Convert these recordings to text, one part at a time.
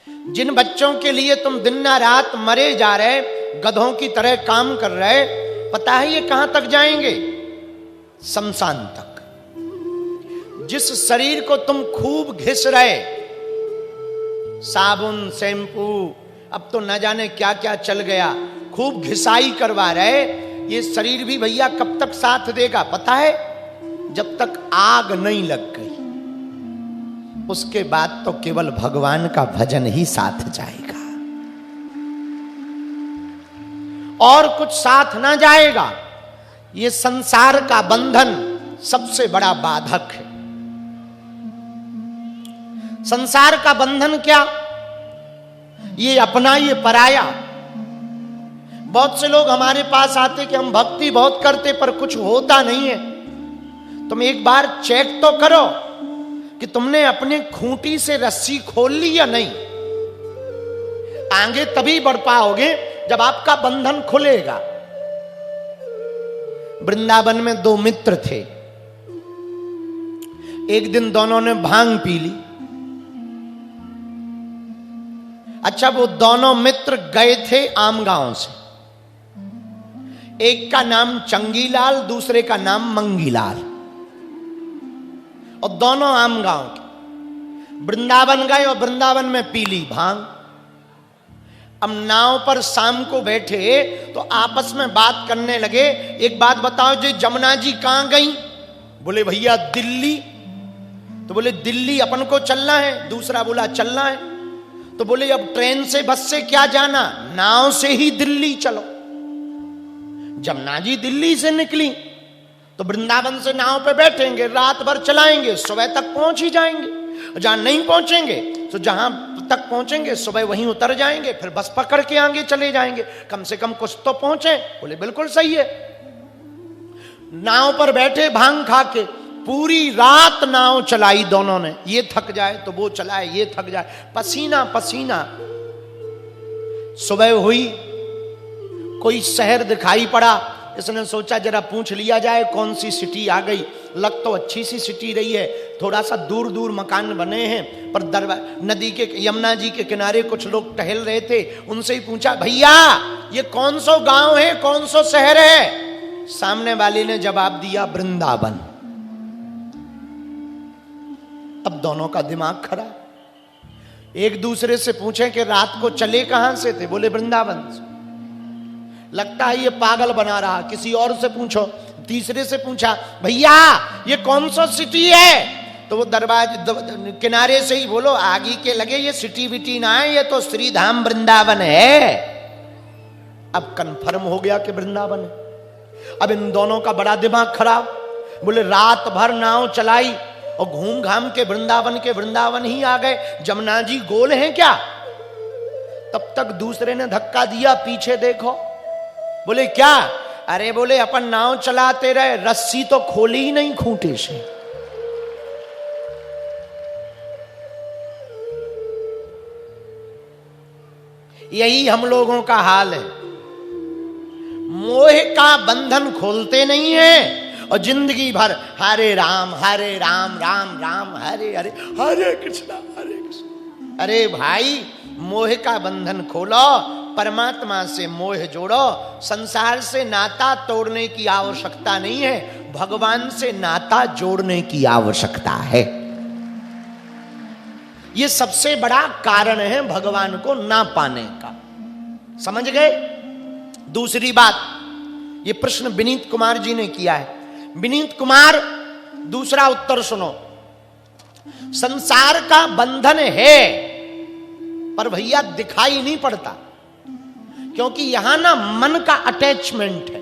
जिन बच्चों के लिए तुम दिन ना रात मरे जा रहे, गधों की तरह काम कर रहे, पता है ये कहां तक जाएंगे? शमशान तक। जिस शरीर को तुम खूब घिस रहे, साबुन शैम्पू, अब तो न जाने क्या क्या चल गया, खूब घिसाई करवा रहे, ये शरीर भी भैया कब तक साथ देगा पता है? जब तक आग नहीं लग गई, उसके बाद तो केवल भगवान का भजन ही साथ जाएगा, और कुछ साथ ना जाएगा। ये संसार का बंधन सबसे बड़ा बाधक है। संसार का बंधन क्या? ये अपना, ये पराया। बहुत से लोग हमारे पास आते कि हम भक्ति बहुत करते पर कुछ होता नहीं है। तुम एक बार चेक तो करो कि तुमने अपने खूंटी से रस्सी खोल ली या नहीं। आगे तभी बढ़ पाओगे जब आपका बंधन खुलेगा। वृंदावन में दो मित्र थे। एक दिन दोनों ने भांग पी ली। अच्छा, वो दोनों मित्र गए थे आम गांव से। एक का नाम चंगीलाल, दूसरे का नाम मंगीलाल, और दोनों आम गांव के। वृंदावन गए और वृंदावन में पी ली भांग। अब नाव पर शाम को बैठे तो आपस में बात करने लगे। एक बात बताओ जी, जमुना जी कहां गई? बोले भैया दिल्ली। तो बोले दिल्ली अपन को चलना है? दूसरा बोला चलना है। तो बोले अब ट्रेन से बस से क्या जाना, नाव से ही दिल्ली चलो। जमुना जी दिल्ली से निकली तो वृंदावन से नाव पे बैठेंगे, रात भर चलाएंगे, सुबह तक पहुंच ही जाएंगे। जहां नहीं पहुंचेंगे तो जहां तक पहुंचेंगे सुबह वहीं उतर जाएंगे, फिर बस पकड़ के आगे चले जाएंगे, कम से कम कुछ तो पहुंचे। बोले बिल्कुल सही है। नाव पर बैठे भांग खा के, पूरी रात नाव चलाई दोनों ने। ये थक जाए तो वो चलाए, ये थक जाए, पसीना पसीना। सुबह हुई, कोई शहर दिखाई पड़ा। इसने सोचा जरा पूछ लिया जाए कौन सी सिटी आ गई। लग तो अच्छी सी सिटी रही है, थोड़ा सा दूर दूर मकान बने हैं, पर नदी के, यमुना जी के किनारे कुछ लोग टहल रहे थे। उनसे ही पूछा, भैया ये कौन सा गांव है, कौन सा शहर है? सामने वाले ने जवाब दिया, वृंदावन। अब दोनों का दिमाग खराब। एक दूसरे से पूछे कि रात को चले कहां से थे? बोले वृंदावन से। लगता है ये पागल बना रहा। किसी और से पूछो। तीसरे से पूछा, भैया ये कौन सा सिटी है? तो वो दरवाजे किनारे से ही बोलो, आगे के लगे ये सिटी विटी ना है, ये तो श्री धाम वृंदावन है। अब कंफर्म हो गया कि वृंदावन है। अब इन दोनों का बड़ा दिमाग खराब। बोले रात भर नाव चलाई और घूम घाम के वृंदावन ही आ गए, जमुना जी गोल हैं क्या? तब तक दूसरे ने धक्का दिया, पीछे देखो। बोले क्या? अरे बोले अपन नाव चलाते रहे, रस्सी तो खोली ही नहीं खूंटे से। यही हम लोगों का हाल है। मोह का बंधन खोलते नहीं है और जिंदगी भर हरे राम राम राम हरे हरे, हरे कृष्णा हरे कृष्णा। अरे भाई, मोह का बंधन खोलो, परमात्मा से मोह जोड़ो। संसार से नाता तोड़ने की आवश्यकता नहीं है, भगवान से नाता जोड़ने की आवश्यकता है। यह सबसे बड़ा कारण है भगवान को ना पाने का। समझ गए? दूसरी बात, यह प्रश्न विनीत कुमार जी ने किया है। विनीत कुमार, दूसरा उत्तर सुनो। संसार का बंधन है पर भैया दिखाई नहीं पड़ता, क्योंकि यहां ना मन का अटैचमेंट है,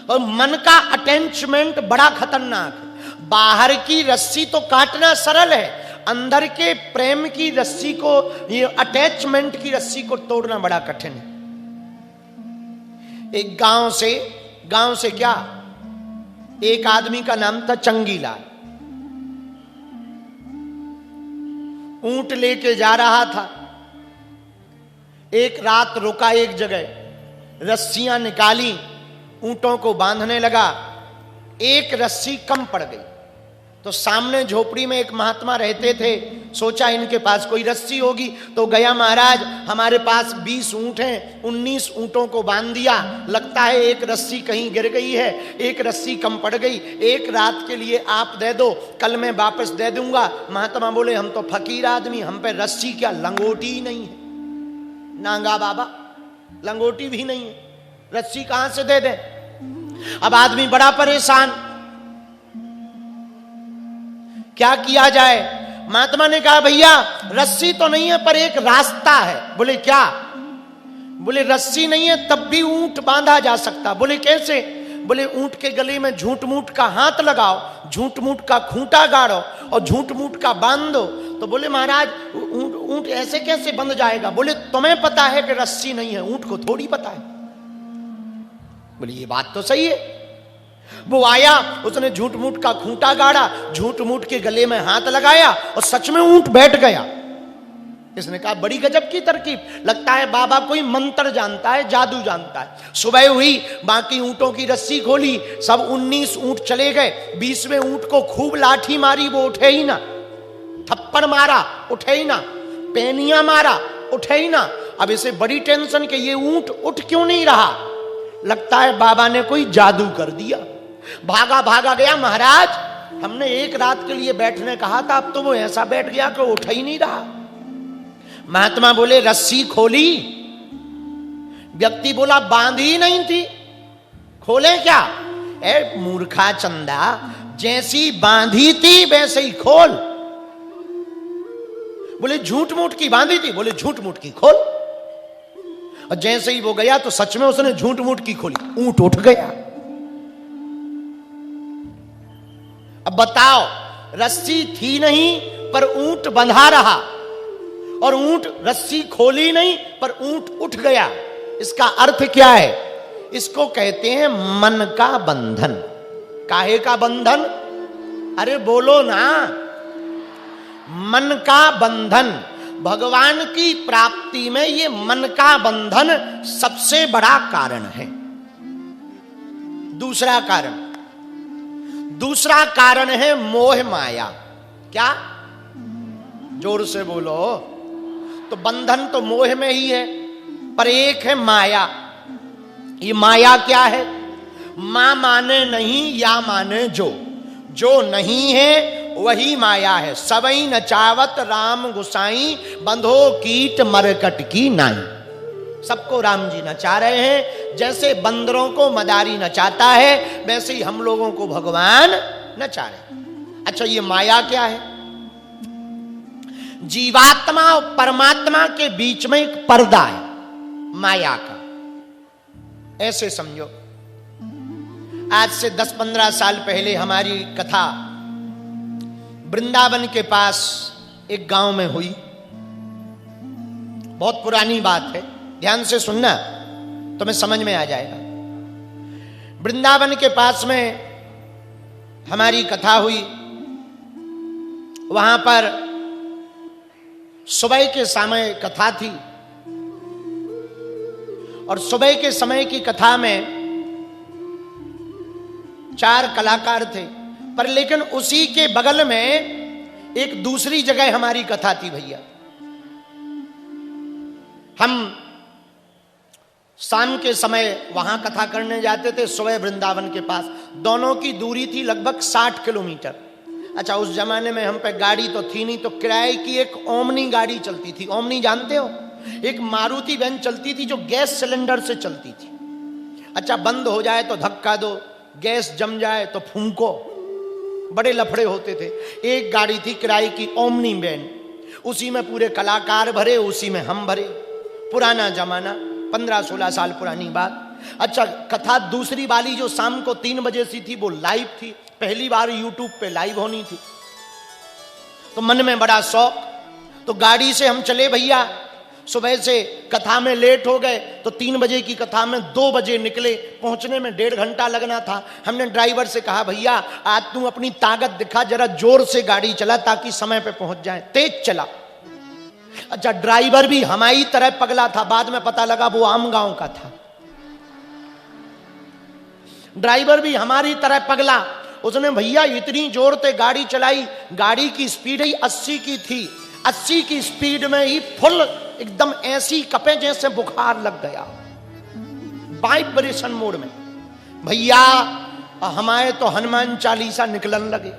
और मन का अटैचमेंट बड़ा खतरनाक है। बाहर की रस्सी तो काटना सरल है, अंदर के प्रेम की रस्सी को, ये अटैचमेंट की रस्सी को तोड़ना बड़ा कठिन है। एक गांव से क्या, एक आदमी का नाम था चंगीलाल। ऊंट लेके जा रहा था। एक रात रुका एक जगह, रस्सियां निकाली, ऊंटों को बांधने लगा। एक रस्सी कम पड़ गई तो सामने झोपड़ी में एक महात्मा रहते थे, सोचा इनके पास कोई रस्सी होगी, तो गया महाराज हमारे पास 20 ऊंट हैं, 19 ऊंटों को बांध दिया, लगता है एक रस्सी कहीं गिर गई है, एक रस्सी कम पड़ गई, एक रात के लिए आप दे दो, कल मैं वापस दे दूंगा। महात्मा बोले हम तो फकीर आदमी, हम पे रस्सी क्या, लंगोटी ही नहीं है। नांगा बाबा लंगोटी भी नहीं है, रस्सी कहां से दे दें। अब आदमी बड़ा परेशान, क्या किया जाए। महात्मा ने कहा भैया रस्सी तो नहीं है पर एक रास्ता है। बोले क्या? बोले रस्सी नहीं है तब भी ऊंट बांधा जा सकता। बोले कैसे? बोले ऊंट के गले में झूठ मूठ का हाथ लगाओ, झूठ मूठ का खूंटा गाड़ो और झूठ मूठ का बांध दो। तो बोले महाराज ऊंट ऐसे कैसे बंध जाएगा? बोले तुम्हें पता है कि रस्सी नहीं है, ऊंट को थोड़ी पता है। बोले ये बात तो सही है। वो आया, उसने झूठ मूठ का खूंटा गाड़ा, झूठ मूठ के गले में हाथ लगाया और सच में ऊंट बैठ गया। इसने कहा बड़ी गजब की तरकीब, लगता है बाबा कोई मंत्र जानता है, जादू जानता है। सुबह हुई, बाकी ऊंटों की रस्सी खोली, सब 19 ऊंट चले गए। 20वें ऊंट को खूब लाठी मारी, वो उठे ही ना, थप्पड़ मारा उठे ही ना, पेनिया मारा उठे ही ना। अब इसे बड़ी टेंशन कि ये ऊंट उठ क्यों नहीं रहा, लगता है बाबा ने कोई जादू कर दिया। भागा भागा गया, महाराज हमने एक रात के लिए बैठने कहा था, अब तो वो ऐसा बैठ गया कि उठ ही नहीं रहा। महात्मा बोले रस्सी खोली? व्यक्ति बोला बांधी नहीं थी, खोले क्या? ए मूर्खा चंदा, जैसी बांधी थी वैसे ही खोल। बोले झूठ मूठ की बांधी थी? बोले झूठ मूठ की खोल। और जैसे ही वो गया तो सच में उसने झूठ मूठ की खोली, ऊंट उठ गया। अब बताओ, रस्सी थी नहीं पर ऊंट बंधा रहा, और ऊंट रस्सी खोली नहीं पर ऊंट उठ गया। इसका अर्थ क्या है? इसको कहते हैं मन का बंधन। काहे का बंधन? अरे बोलो ना, मन का बंधन। भगवान की प्राप्ति में ये मन का बंधन सबसे बड़ा कारण है। दूसरा कारण है मोह माया। क्या? जोर से बोलो। तो बंधन तो मोह में ही है, पर एक है माया। ये माया क्या है? मां माने नहीं, या माने जो, जो नहीं है वही माया है। सबई नचावत राम गुसाई, बंधो कीट मरकट की नाई। सबको राम जी नचा रहे हैं। जैसे बंदरों को मदारी नचाता है, वैसे ही हम लोगों को भगवान नचा रहे। अच्छा, ये माया क्या है? जीवात्मा और परमात्मा के बीच में एक पर्दा है माया का। ऐसे समझो, आज से 10-15 साल पहले हमारी कथा वृंदावन के पास एक गांव में हुई। बहुत पुरानी बात है, ध्यान से सुनना तुम्हें समझ में आ जाएगा। वृंदावन के पास में हमारी कथा हुई। वहां पर सुबह के समय कथा थी, और सुबह के समय की कथा में 4 कलाकार थे। पर लेकिन उसी के बगल में एक दूसरी जगह हमारी कथा थी भैया। हम शाम के समय वहां कथा करने जाते थे, सुबह वृंदावन के पास। दोनों की दूरी थी लगभग 60 किलोमीटर। अच्छा, उस जमाने में हम पे गाड़ी तो थी नहीं, तो किराए की एक ओमनी गाड़ी चलती थी। ओमनी जानते हो? एक मारुति वैन चलती थी जो गैस सिलेंडर से चलती थी। अच्छा, बंद हो जाए तो धक्का दो, गैस जम जाए तो फूंको, बड़े लफड़े होते थे। एक गाड़ी थी किराए की ओमनी वैन, उसी में पूरे कलाकार भरे, उसी में हम भरे। पुराना जमाना, 15-16 साल पुरानी बात। अच्छा, कथा दूसरी वाली जो शाम को 3 बजे सी थी वो लाइव थी। पहली बार यूट्यूब पे लाइव होनी थी, तो मन में बड़ा शौक। तो गाड़ी से हम चले भैया। सुबह से कथा में लेट हो गए तो 3 बजे की कथा में 2 बजे निकले। पहुंचने में 1.5 घंटा लगना था। हमने ड्राइवर से कहा भैया आज तू अपनी ताकत दिखा, जरा जोर से गाड़ी चला ताकि समय पे पहुंच जाए। तेज चला। अच्छा, ड्राइवर भी हमारी तरह पगला था। बाद में पता लगा वो आम गांव का था। ड्राइवर भी हमारी तरह पगला। उसने भैया इतनी जोर से गाड़ी चलाई, गाड़ी की स्पीड ही 80 की थी, 80 की स्पीड में ही फुल एकदम ऐसी कपे जैसे बुखार लग गया, वाइब्रेशन मोड में। भैया हमारे तो हनुमान चालीसा निकलन लगे,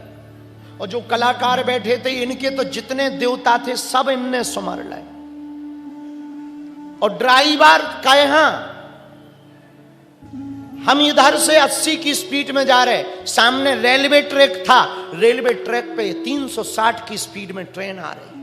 और जो कलाकार बैठे थे इनके तो जितने देवता थे सब इनने सुमर लाए। और ड्राइवर कहा हम इधर से 80 की स्पीड में जा रहे, सामने रेलवे ट्रैक था, रेलवे ट्रैक पे 360 की स्पीड में ट्रेन आ रही,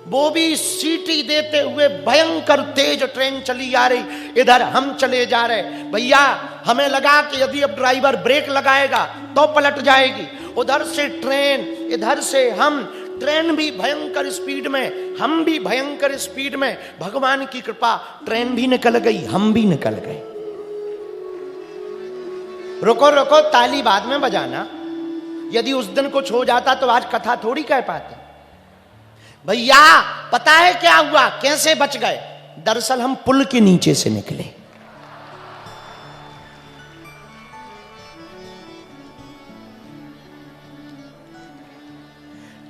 वो भी सीटी देते हुए भयंकर तेज ट्रेन चली आ रही, इधर हम चले जा रहे। भैया हमें लगा कि यदि अब ड्राइवर ब्रेक लगाएगा तो पलट जाएगी, उधर से ट्रेन, इधर से हम, ट्रेन भी भयंकर स्पीड में, हम भी भयंकर स्पीड में। भगवान की कृपा, ट्रेन भी निकल गई, हम भी निकल गए। रुको रुको, ताली बाद में बजाना, यदि उस दिन कुछ हो जाता तो आज कथा थोड़ी कह पाते। भैया पता है क्या हुआ, कैसे बच गए? दरअसल हम पुल के नीचे से निकले।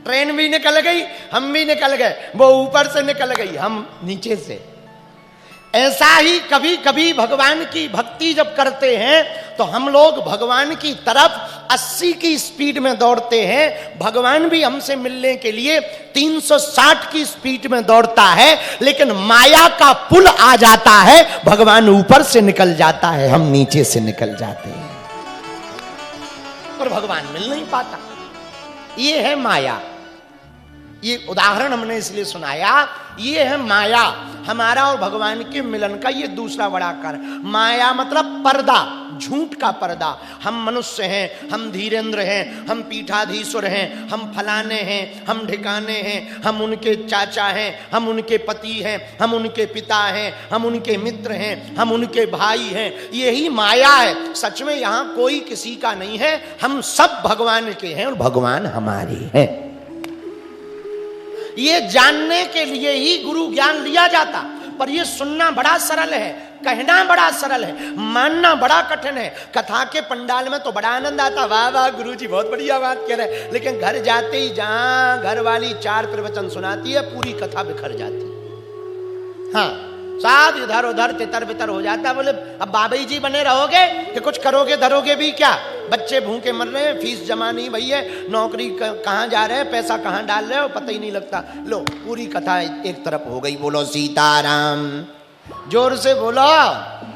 ट्रेन भी निकल गई, हम भी निकल गए, वो ऊपर से निकल गई, हम नीचे से। ऐसा ही कभी कभी भगवान की भक्ति जब करते हैं तो हम लोग भगवान की तरफ 80 की स्पीड में दौड़ते हैं, भगवान भी हमसे मिलने के लिए 360 की स्पीड में दौड़ता है, लेकिन माया का पुल आ जाता है, भगवान ऊपर से निकल जाता है, हम नीचे से निकल जाते हैं, और भगवान मिल नहीं पाता। ये है माया। ये उदाहरण हमने इसलिए सुनाया, ये है माया, हमारा और भगवान के मिलन का ये दूसरा बड़ा कारण। माया मतलब पर्दा, झूठ का पर्दा। हम मनुष्य हैं, हम धीरेन्द्र हैं, हम पीठाधीश्वर हैं, हम फलाने हैं, हम ढिकाने हैं, हम उनके चाचा हैं, हम उनके पति हैं, हम उनके पिता हैं, हम उनके मित्र हैं, हम उनके भाई हैं। यही माया है। सच में यहाँ कोई किसी का नहीं है, हम सब भगवान के हैं और भगवान हमारे हैं। ये जानने के लिए ही गुरु ज्ञान लिया जाता, पर ये सुनना बड़ा सरल है, कहना बड़ा सरल है, मानना बड़ा कठिन है। कथा के पंडाल में तो बड़ा आनंद आता, वाह वाह गुरुजी बहुत बढ़िया बात कह रहे, लेकिन घर जाते ही जहां घर वाली 4 प्रवचन सुनाती है, पूरी कथा बिखर जाती है। हाँ, सब इधर उधर तितर बितर हो जाता है। बोले अब बाबा जी बने रहोगे कि कुछ करोगे धरोगे भी क्या? बच्चे भूखे मर रहे हैं, फीस जमा नहीं भई है, नौकरी कहाँ जा रहे हैं, पैसा कहाँ डाल रहे हो, पता ही नहीं लगता। लो पूरी कथा एक तरफ हो गई। बोलो सीताराम, जोर से बोलो।